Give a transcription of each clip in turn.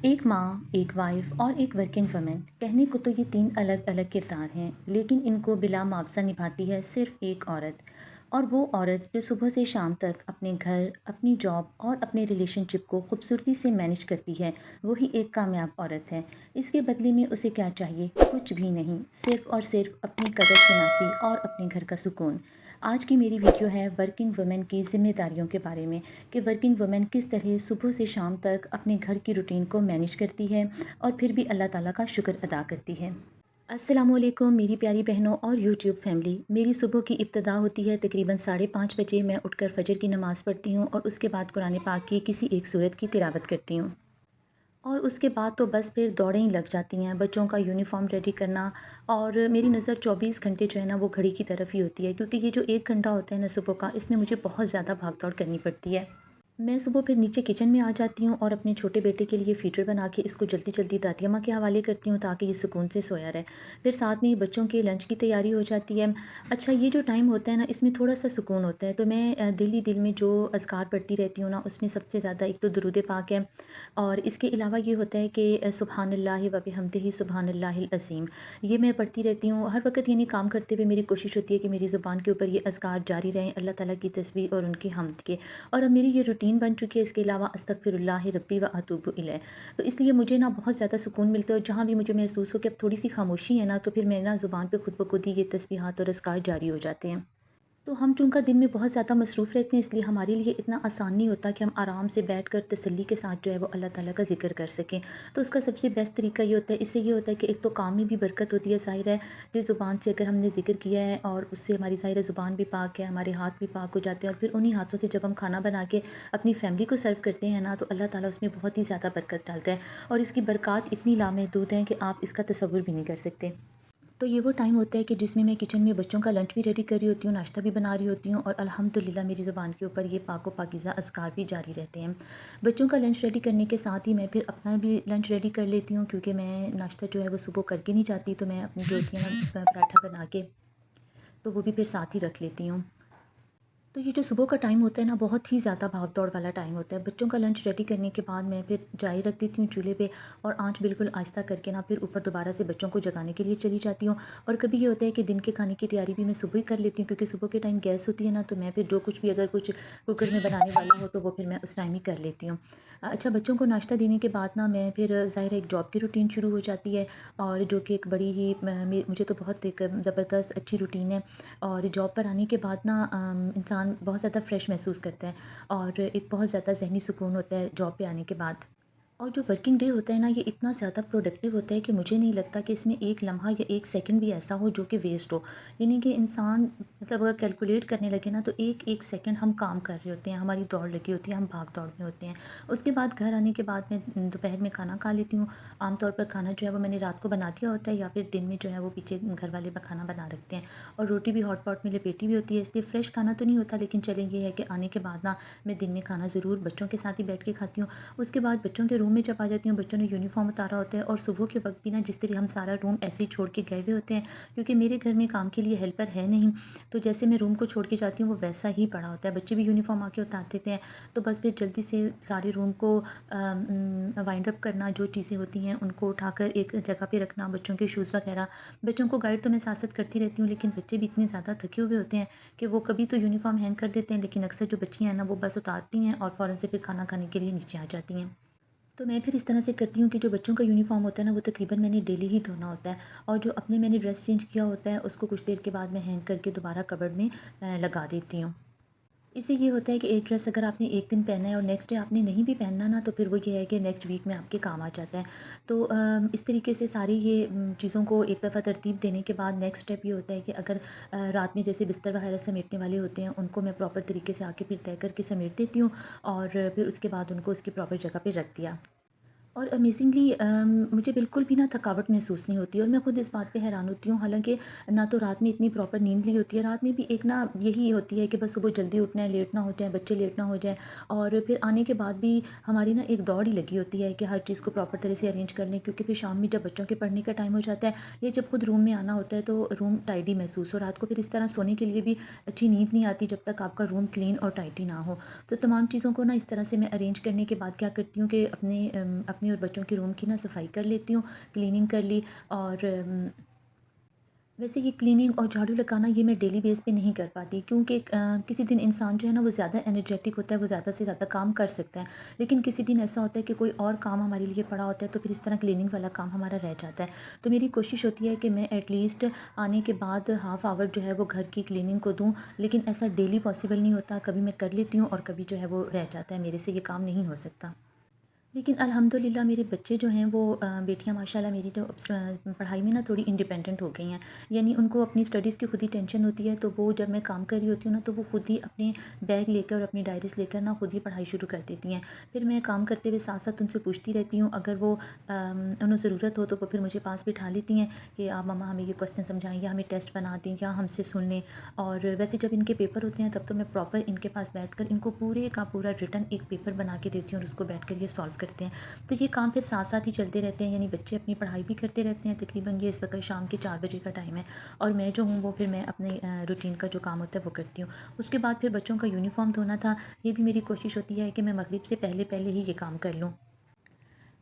ایک ماں، ایک وائف اور ایک ورکنگ وومن کہنے کو تو یہ تین الگ الگ کردار ہیں، لیکن ان کو بلا معاوضہ نبھاتی ہے صرف ایک عورت، اور وہ عورت جو صبح سے شام تک اپنے گھر، اپنی جاب اور اپنے ریلیشن شپ کو خوبصورتی سے مینج کرتی ہے، وہی ایک کامیاب عورت ہے۔ اس کے بدلے میں اسے کیا چاہیے؟ کچھ بھی نہیں، صرف اور صرف اپنی قدر شناسی اور اپنے گھر کا سکون۔ آج کی میری ویڈیو ہے ورکنگ وومن کی ذمہ داریوں کے بارے میں، کہ ورکنگ وومن کس طرح صبح سے شام تک اپنے گھر کی روٹین کو مینیج کرتی ہے اور پھر بھی اللہ تعالیٰ کا شکر ادا کرتی ہے۔ السلام علیکم میری پیاری بہنوں اور یوٹیوب فیملی۔ میری صبح کی ابتدا ہوتی ہے تقریباً 5:30 بجے۔ میں اٹھ کر فجر کی نماز پڑھتی ہوں اور اس کے بعد قرآن پاک کی کسی ایک سورت کی تلاوت کرتی ہوں، اور اس کے بعد تو بس پھر دوڑیں ہی لگ جاتی ہیں، بچوں کا یونیفارم ریڈی کرنا، اور میری نظر 24 گھنٹے جو ہے نا وہ گھڑی کی طرف ہی ہوتی ہے، کیونکہ یہ جو 1 گھنٹہ ہوتا ہے نا صبح کا، اس میں مجھے بہت زیادہ بھاگ دوڑ کرنی پڑتی ہے۔ میں صبح پھر نیچے کچن میں آ جاتی ہوں اور اپنے چھوٹے بیٹے کے لیے فیڈر بنا کے اس کو جلدی جلدی دادی اماں کے حوالے کرتی ہوں تاکہ یہ سکون سے سویا رہے۔ پھر ساتھ میں ہی بچوں کے لنچ کی تیاری ہو جاتی ہے۔ اچھا، یہ جو ٹائم ہوتا ہے نا، اس میں تھوڑا سا سکون ہوتا ہے، تو میں دل ہی دل میں جو اذکار پڑھتی رہتی ہوں نا، اس میں سب سے زیادہ ایک تو درود پاک ہے، اور اس کے علاوہ یہ ہوتا ہے کہ سبحان اللہ و بحمدہ سبحان اللہ العظیم، یہ میں پڑھتی رہتی ہوں ہر وقت۔ یعنی کام کرتے ہوئے میری کوشش ہوتی ہے کہ میری زبان کے اوپر یہ اذکار جاری رہیں، اللہ تعالیٰ کی تسبیح اور ان کی حمد کے، اور اب میری یہ روٹین بن چکی ہے۔ اس کے علاوہ استغفر اللہ ربی و اتوب الیہ، تو اس لیے مجھے نا بہت زیادہ سکون ملتا ہے، اور جہاں بھی مجھے محسوس ہو کہ اب تھوڑی سی خاموشی ہے نا، تو پھر میرے نا زبان پہ خود بخود ہی یہ تسبیحات اور اذکار جاری ہو جاتے ہیں۔ تو ہم چونکہ دن میں بہت زیادہ مصروف رہتے ہیں، اس لیے ہمارے لیے اتنا آسان نہیں ہوتا کہ ہم آرام سے بیٹھ کر تسلی کے ساتھ جو ہے وہ اللہ تعالیٰ کا ذکر کر سکیں۔ تو اس کا سب سے بیسٹ طریقہ یہ ہوتا ہے، اس سے یہ ہوتا ہے کہ ایک تو کام میں بھی برکت ہوتی ہے، ظاہر ہے جس زبان سے اگر ہم نے ذکر کیا ہے، اور اس سے ہماری ظاہر زبان بھی پاک ہے، ہمارے ہاتھ بھی پاک ہو جاتے ہیں، اور پھر انہی ہاتھوں سے جب ہم کھانا بنا کے اپنی فیملی کو سرو کرتے ہیں نا، تو اللہ تعالیٰ اس میں بہت ہی زیادہ برکت ڈالتا ہے، اور اس کی برکات اتنی لامحدود ہیں کہ آپ اس کا تصور بھی نہیں کر سکتے۔ تو یہ وہ ٹائم ہوتا ہے کہ جس میں کچن میں بچوں کا لنچ بھی ریڈی کر رہی ہوتی ہوں، ناشتہ بھی بنا رہی ہوتی ہوں، اور الحمدللہ میری زبان کے اوپر یہ پاک و پاکیزہ اذکار بھی جاری رہتے ہیں۔ بچوں کا لنچ ریڈی کرنے کے ساتھ ہی میں پھر اپنا بھی لنچ ریڈی کر لیتی ہوں، کیونکہ میں ناشتہ جو ہے وہ صبح کر کے نہیں جاتی، تو میں اپنی جو ہوتی ہے نا پراٹھا بنا کے تو وہ بھی پھر ساتھ ہی رکھ لیتی ہوں۔ تو یہ جو صبح کا ٹائم ہوتا ہے نا، بہت ہی زیادہ بھاگ دوڑ والا ٹائم ہوتا ہے۔ بچوں کا لنچ ریڈی کرنے کے بعد میں پھر جائی رکھ دیتی ہوں چولہے پہ، اور آنچ بالکل آہستہ کر کے نا پھر اوپر دوبارہ سے بچوں کو جگانے کے لیے چلی جاتی ہوں۔ اور کبھی یہ ہوتا ہے کہ دن کے کھانے کی تیاری بھی میں صبح ہی کر لیتی ہوں، کیونکہ صبح کے ٹائم گیس ہوتی ہے نا، تو میں پھر جو کچھ بھی اگر کچھ کوکر میں بنانے والا ہو تو وہ پھر میں اس ٹائم ہی کر لیتی ہوں۔ اچھا، بچوں کو ناشتہ دینے کے بعد نا میں پھر ظاہر ہے ایک جاب کی روٹین شروع ہو جاتی ہے، اور جو کہ ایک بڑی ہی مجھے تو بہت ایک زبردست اچھی روٹین ہے، اور جاب پر آنے کے بعد نا انسان بہت زیادہ فریش محسوس کرتا ہے، اور ایک بہت زیادہ ذہنی سکون ہوتا ہے جاب پہ آنے کے بعد۔ اور جو ورکنگ ڈے ہوتا ہے نا، یہ اتنا زیادہ پروڈکٹیو ہوتا ہے کہ مجھے نہیں لگتا کہ اس میں ایک لمحہ یا ایک سیکنڈ بھی ایسا ہو جو کہ ویسٹ ہو۔ یعنی کہ انسان مطلب اگر کیلکولیٹ کرنے لگے نا، تو ایک ایک سیکنڈ ہم کام کر رہے ہوتے ہیں، ہماری دوڑ لگی ہوتی ہے، ہم بھاگ دوڑ میں ہوتے ہیں۔ اس کے بعد گھر آنے کے بعد میں دوپہر میں کھانا کھا لیتی ہوں۔ عام طور پر کھانا جو ہے وہ میں نے رات کو بنا دیا ہوتا ہے، یا پھر دن میں جو ہے وہ پیچھے گھر والے کھانا بنا رکھتے ہیں، اور روٹی بھی ہاٹ پاٹ میں لپیٹی بھی ہوتی ہے، اس لیے فریش کھانا تو نہیں ہوتا، لیکن چلیں یہ ہے کہ آنے کے بعد نا میں دن میں کھانا ضرور بچوں کے ساتھ ہی بیٹھ کے کھاتی ہوں۔ اس کے بعد بچوں کے روم میں جب آ جاتی ہوں، بچوں نے یونیفارم اتارا ہوتا ہے، اور صبح کے وقت بھی نا جس طرح ہم سارا روم ایسے ہی چھوڑ کے گئے ہوئے ہوتے ہیں، کیونکہ میرے گھر میں کام کے لیے ہیلپر ہے نہیں، تو جیسے میں روم کو چھوڑ کے جاتی ہوں وہ ویسا ہی پڑا ہوتا ہے، بچے بھی یونیفارم آ کے اتار دیتے ہیں، تو بس پھر جلدی سے سارے روم کو وائنڈ اپ کرنا، جو چیزیں ہوتی ہیں ان کو اٹھا کر ایک جگہ پہ رکھنا، بچوں کے شوز وغیرہ، بچوں کو گائیڈ تو میں ساتھ ساتھ کرتی رہتی ہوں، لیکن بچے بھی اتنے زیادہ تھکے ہوئے ہوتے ہیں کہ وہ کبھی تو یونیفارم ہینگ کر دیتے ہیں، لیکن اکثر جو بچیاں ہیں نا وہ بس اتارتی ہیں اور فوراً سے پھر کھانا کھانے کے لیے نیچے آ جاتی ہیں۔ تو میں پھر اس طرح سے کرتی ہوں کہ جو بچوں کا یونیفارم ہوتا ہے نا، وہ تقریباً میں نے ڈیلی ہی دھونا ہوتا ہے، اور جو اپنے میں نے ڈریس چینج کیا ہوتا ہے اس کو کچھ دیر کے بعد میں ہینگ کر کے دوبارہ کبرڈ میں لگا دیتی ہوں۔ اس سے یہ ہوتا ہے کہ ایک ڈریس اگر آپ نے ایک دن پہنا ہے اور نیکسٹ ڈے آپ نے نہیں بھی پہننا نا، تو پھر وہ یہ ہے کہ نیکسٹ ویک میں آپ کے کام آ جاتا ہے۔ تو اس طریقے سے ساری یہ چیزوں کو ایک دفعہ ترتیب دینے کے بعد نیکسٹ اسٹیپ یہ ہوتا ہے کہ اگر رات میں جیسے بستر وغیرہ سمیٹنے والے ہوتے ہیں، ان کو میں پراپر طریقے سے آ کے پھر طے کر کے سمیٹ دیتی ہوں، اور پھر اس کے بعد ان کو اس کی پراپر جگہ پہ رکھ دیا۔ اور امیزنگلی مجھے بالکل بھی نا تھکاوٹ محسوس نہیں ہوتی، اور میں خود اس بات پہ حیران ہوتی ہوں، حالانکہ نہ تو رات میں اتنی پراپر نیند لی ہوتی ہے، رات میں بھی ایک نا یہی ہوتی ہے کہ بس صبح جلدی اٹھنا ہے، لیٹ نہ ہو جائیں بچے، لیٹ نہ ہو جائیں، اور پھر آنے کے بعد بھی ہماری نا ایک دوڑ ہی لگی ہوتی ہے کہ ہر چیز کو پراپر طرح سے ارینج کر لیں، کیونکہ پھر شام میں جب بچوں کے پڑھنے کا ٹائم ہو جاتا ہے یا جب خود روم میں آنا ہوتا ہے تو روم ٹائڈی محسوس ہو، رات کو پھر اس طرح سونے کے لیے بھی اچھی نیند نہیں آتی جب تک آپ کا روم کلین اور ٹائڈی نہ ہو۔ تو تمام چیزوں کو نا اس طرح سے میں ارینج کرنے کے بعد کیا کرتی ہوں کہ اپنے اپنی اور بچوں کے روم کی نا صفائی کر لیتی ہوں، کلیننگ کر لی اور ویسے یہ کلیننگ اور جھاڑو لگانا یہ میں ڈیلی بیس پہ نہیں کر پاتی کیونکہ کسی دن انسان جو ہے نا وہ زیادہ انرجیٹک ہوتا ہے، وہ زیادہ سے زیادہ کام کر سکتا ہے، لیکن کسی دن ایسا ہوتا ہے کہ کوئی اور کام ہمارے لیے پڑا ہوتا ہے تو پھر اس طرح کلیننگ والا کام ہمارا رہ جاتا ہے۔ تو میری کوشش ہوتی ہے کہ میں ایٹ لیسٹ آنے کے بعد ہاف آور جو ہے وہ گھر کی کلیننگ کو دوں، لیکن ایسا ڈیلی پاسبل نہیں ہوتا، کبھی میں کر لیتی ہوں اور کبھی جو ہے وہ رہ جاتا ہے، میرے سے یہ کام نہیں ہو سکتا۔ لیکن الحمدللہ میرے بچے جو ہیں وہ بیٹیاں ماشاءاللہ میری جو پڑھائی میں نا تھوڑی انڈیپینڈنٹ ہو گئی ہیں، یعنی ان کو اپنی اسٹڈیز کی خود ہی ٹینشن ہوتی ہے، تو وہ جب میں کام کر رہی ہوتی ہوں نا تو وہ خود ہی اپنے بیگ لے کر اور اپنی ڈائریز لے کر نا خود ہی پڑھائی شروع کر دیتی ہیں۔ پھر میں کام کرتے ہوئے ساتھ ساتھ ان سے پوچھتی رہتی ہوں، اگر وہ انہیں ضرورت ہو تو وہ پھر مجھے پاس بٹھا لیتی ہیں کہ آپ مما ہمیں یہ کویسچن سمجھائیں یا ہمیں ٹیسٹ بنا دیں یا ہم سے سن لیں۔ اور ویسے جب ان کے پیپر ہوتے ہیں تب تو میں پراپر ان کے پاس بیٹھ کر ان کو پورے کا پورا ریٹن ایک پیپر بنا کے دیتی ہوں اور اس کو بیٹھ کر یہ سالو کرتے ہیں۔ تو یہ کام پھر ساتھ ساتھ ہی چلتے رہتے ہیں، یعنی بچے اپنی پڑھائی بھی کرتے رہتے ہیں، تقریباً یہ اس وقت شام کے 4 بجے کا ٹائم ہے، اور میں جو ہوں وہ پھر میں اپنے روٹین کا جو کام ہوتا ہے وہ کرتی ہوں۔ اس کے بعد پھر بچوں کا یونیفارم دھونا تھا، یہ بھی میری کوشش ہوتی ہے کہ میں مغرب سے پہلے پہلے ہی یہ کام کر لوں۔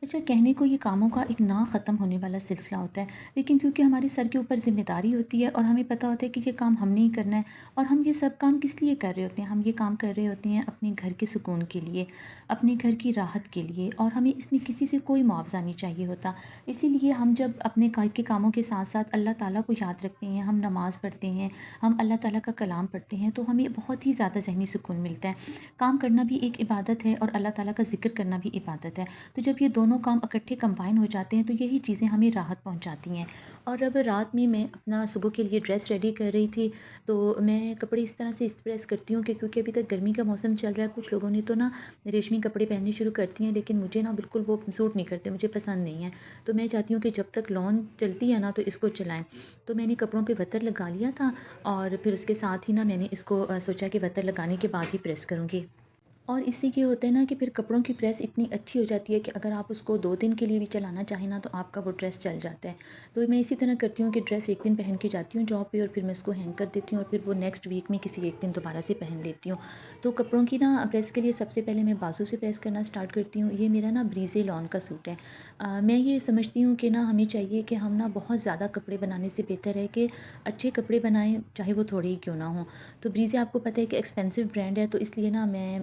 اچھا، کہنے کو یہ کاموں کا ایک نہ ختم ہونے والا سلسلہ ہوتا ہے، لیکن کیونکہ ہمارے سر کے اوپر ذمہ داری ہوتی ہے اور ہمیں پتہ ہوتا ہے کہ یہ کام ہم نے ہی کرنا ہے، اور ہم یہ سب کام کس لیے کر رہے ہوتے ہیں؟ ہم یہ کام کر رہے ہوتے ہیں اپنے گھر کے سکون کے لیے، اپنے گھر کی راحت کے لیے، اور ہمیں اس میں کسی سے کوئی معاوضہ نہیں چاہیے ہوتا۔ اسی لیے ہم جب اپنے گھر کے کاموں کے ساتھ ساتھ اللہ تعالیٰ کو یاد رکھتے ہیں، ہم نماز پڑھتے ہیں، ہم اللہ تعالیٰ کا کلام پڑھتے ہیں، تو ہمیں بہت ہی زیادہ ذہنی سکون ملتا ہے۔ کام کرنا بھی ایک عبادت ہے اور اللہ تعالیٰ کا ذکر کرنا بھی عبادت ہے، تو جب یہ دونوں کام اکٹھے کمبائن ہو جاتے ہیں تو یہی چیزیں ہمیں راحت پہنچاتی ہیں۔ اور اب رات میں اپنا صبح کے لیے ڈریس ریڈی کر رہی تھی، تو میں کپڑے اس طرح سے پریس کرتی ہوں کہ کیونکہ ابھی تک گرمی کا موسم چل رہا ہے، کچھ لوگوں نے تو نا ریشمی کپڑے پہننے شروع کرتی ہیں، لیکن مجھے نا بالکل وہ سوٹ نہیں کرتے، مجھے پسند نہیں ہے۔ تو میں چاہتی ہوں کہ جب تک لون چلتی ہے نا تو اس کو چلائیں۔ تو میں نے کپڑوں پہ وتر لگا لیا تھا، اور پھر اس کے ساتھ ہی نا میں نے اس کو سوچا کہ وتر لگانے کے بعد ہی پریس کروں گی۔ اور اس سے یہ ہوتا ہے نا کہ پھر کپڑوں کی پریس اتنی اچھی ہو جاتی ہے کہ اگر آپ اس کو 2 دن کے لیے بھی چلانا چاہیں نا تو آپ کا وہ ڈریس چل جاتا ہے۔ تو میں اسی طرح کرتی ہوں کہ ڈریس ایک دن پہن کے جاتی ہوں جاب پہ، اور پھر میں اس کو ہینگ کر دیتی ہوں، اور پھر وہ نیکسٹ ویک میں کسی ایک دن دوبارہ سے پہن لیتی ہوں۔ تو کپڑوں کی نا پریس کے لیے سب سے پہلے میں بازو سے پریس کرنا سٹارٹ کرتی ہوں۔ یہ میرا نا بریزے لان کا سوٹ ہے۔ میں یہ سمجھتی ہوں کہ نا ہمیں چاہیے کہ ہم نا بہت زیادہ کپڑے بنانے سے بہتر ہے کہ اچھے کپڑے بنائیں، چاہے وہ تھوڑے ہی کیوں نہ ہوں۔ تو بریزے آپ کو پتہ ہے کہ ایکسپینسو برانڈ ہے، تو اس لیے نا میں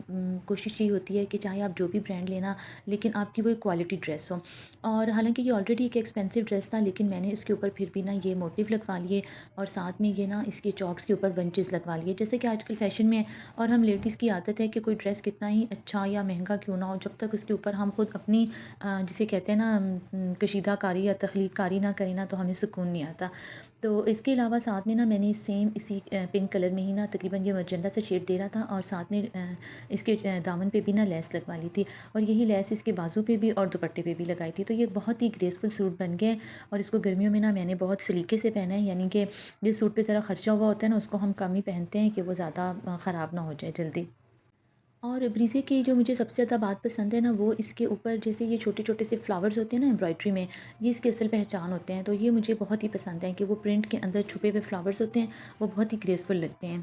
کوشش یہ ہوتی ہے کہ چاہے آپ جو بھی برانڈ لینا، لیکن آپ کی وہ ایک کوالٹی ڈریس ہو۔ اور حالانکہ یہ آلریڈی ایک ایکسپینسو ڈریس تھا، لیکن میں نے اس کے اوپر پھر بھی نا یہ موٹیو لگوا لیے، اور ساتھ میں یہ نا اس کے چاکس کے اوپر بنچز لگوا لیے، جیسے کہ آج کل فیشن میں ہے، اور ہم لیڈیز کی عادت ہے کہ کوئی ڈریس کتنا ہی اچھا یا مہنگا کیوں نہ ہو، جب تک اس کے اوپر ہم خود اپنی جسے کہتے ہیں نا کشیدہ کاری یا تخلیق کاری نہ کریں نا تو ہمیں سکون نہیں آتا۔ تو اس کے علاوہ ساتھ میں نا میں نے سیم اسی پنک کلر میں ہی نا تقریباً یہ مجنڈا سے شیڈ دے رہا تھا، اور ساتھ میں اس کے دامن پہ بھی نا لیس لگوا لی تھی، اور یہی لیس اس کے بازو پہ بھی اور دوپٹے پہ بھی لگائی تھی، تو یہ بہت ہی گریسفل سوٹ بن گیا ہے۔ اور اس کو گرمیوں میں نا میں نے بہت سلیقے سے پہنا ہے، یعنی کہ جس سوٹ پہ ذرا خرچہ ہوا ہوتا ہے نا اس کو ہم کم ہی پہنتے ہیں کہ وہ زیادہ خراب نہ ہو جائے جلدی۔ اور بریزے کی جو مجھے سب سے زیادہ بات پسند ہے نا، وہ اس کے اوپر جیسے یہ چھوٹے چھوٹے سے فلاورز ہوتے ہیں نا امبرائڈری میں، یہ اس کی اصل پہچان ہوتے ہیں، تو یہ مجھے بہت ہی پسند ہے کہ وہ پرنٹ کے اندر چھپے ہوئے فلاورز ہوتے ہیں، وہ بہت ہی گریسفل لگتے ہیں۔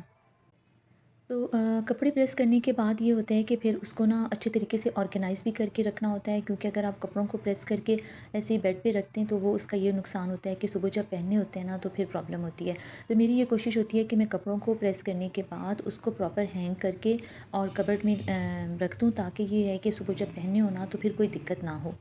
تو کپڑے پریس کرنے کے بعد یہ ہوتا ہے کہ پھر اس کو نا اچھے طریقے سے آرگنائز بھی کر کے رکھنا ہوتا ہے، کیونکہ اگر آپ کپڑوں کو پریس کر کے ایسے ہی بیڈ پہ رکھتے ہیں تو وہ اس کا یہ نقصان ہوتا ہے کہ صبح جب پہننے ہوتے ہیں نا تو پھر پرابلم ہوتی ہے۔ تو میری یہ کوشش ہوتی ہے کہ میں کپڑوں کو پریس کرنے کے بعد اس کو پراپر ہینگ کر کے اور کبرڈ میں رکھ دوں، تاکہ یہ ہے کہ صبح جب پہننے ہو نا تو پھر کوئی دقت نہ ہو۔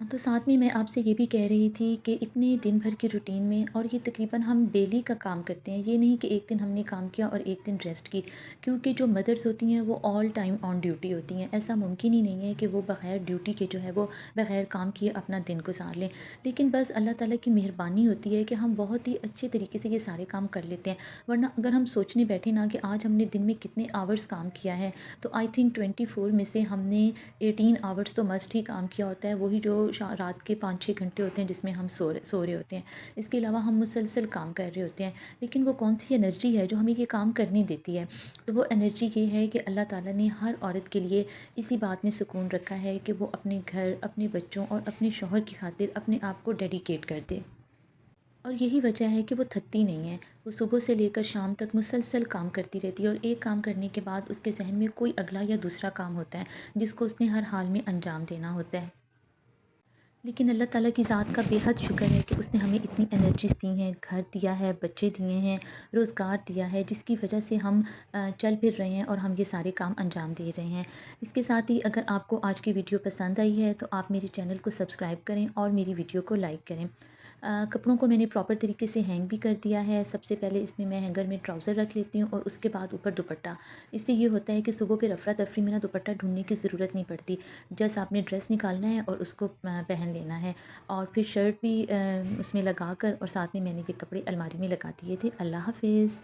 تو ساتھ میں آپ سے یہ بھی کہہ رہی تھی کہ اتنے دن بھر کی روٹین میں، اور یہ تقریباً ہم ڈیلی کا کام کرتے ہیں، یہ نہیں کہ ایک دن ہم نے کام کیا اور ایک دن ریسٹ کی، کیونکہ جو مدرس ہوتی ہیں وہ آل ٹائم آن ڈیوٹی ہوتی ہیں، ایسا ممکن ہی نہیں ہے کہ وہ بغیر ڈیوٹی کے جو ہے وہ بغیر کام کیے اپنا دن گزار لیں، لیکن بس اللہ تعالیٰ کی مہربانی ہوتی ہے کہ ہم بہت ہی اچھے طریقے سے یہ سارے کام کر لیتے ہیں، ورنہ اگر ہم سوچنے بیٹھے نا کہ آج ہم نے دن میں کتنے آورس کام کیا ہے، تو آئی تھنک 24 میں سے ہم نے 18 آورس تو مسٹ ہی کام کیا ہوتا ہے، وہی جو رات کے 5-6 گھنٹے ہوتے ہیں جس میں ہم سو رہے ہوتے ہیں، اس کے علاوہ ہم مسلسل کام کر رہے ہوتے ہیں، لیکن وہ کون سی انرجی ہے جو ہمیں یہ کام کرنے دیتی ہے؟ تو وہ انرجی یہ ہے کہ اللہ تعالیٰ نے ہر عورت کے لیے اسی بات میں سکون رکھا ہے کہ وہ اپنے گھر، اپنے بچوں اور اپنے شوہر کی خاطر اپنے آپ کو ڈیڈیکیٹ کر دے، اور یہی وجہ ہے کہ وہ تھکتی نہیں ہے، وہ صبح سے لے کر شام تک مسلسل کام کرتی رہتی ہے، اور ایک کام کرنے کے بعد اس کے ذہن میں کوئی اگلا یا دوسرا کام ہوتا ہے جس کو اس نے ہر حال میں انجام دینا ہوتا ہے۔ لیکن اللہ تعالیٰ کی ذات کا بے حد شکر ہے کہ اس نے ہمیں اتنی انرجیز دی ہیں، گھر دیا ہے، بچے دیے ہیں، روزگار دیا ہے، جس کی وجہ سے ہم چل پھر رہے ہیں اور ہم یہ سارے کام انجام دے رہے ہیں۔ اس کے ساتھ ہی اگر آپ کو آج کی ویڈیو پسند آئی ہے تو آپ میرے چینل کو سبسکرائب کریں اور میری ویڈیو کو لائک کریں۔ کپڑوں کو میں نے پراپر طریقے سے ہینگ بھی کر دیا ہے۔ سب سے پہلے اس میں ہینگر میں ٹراؤزر رکھ لیتی ہوں اور اس کے بعد اوپر دوپٹہ۔ اس سے یہ ہوتا ہے کہ صبح پھر افراتفری میں نا دوپٹہ ڈھونڈنے کی ضرورت نہیں پڑتی، جس آپ نے ڈریس نکالنا ہے اور اس کو پہن لینا ہے، اور پھر شرٹ بھی اس میں لگا کر، اور ساتھ میں نے یہ کپڑے الماری میں لگا دیے تھے۔ اللہ حافظ۔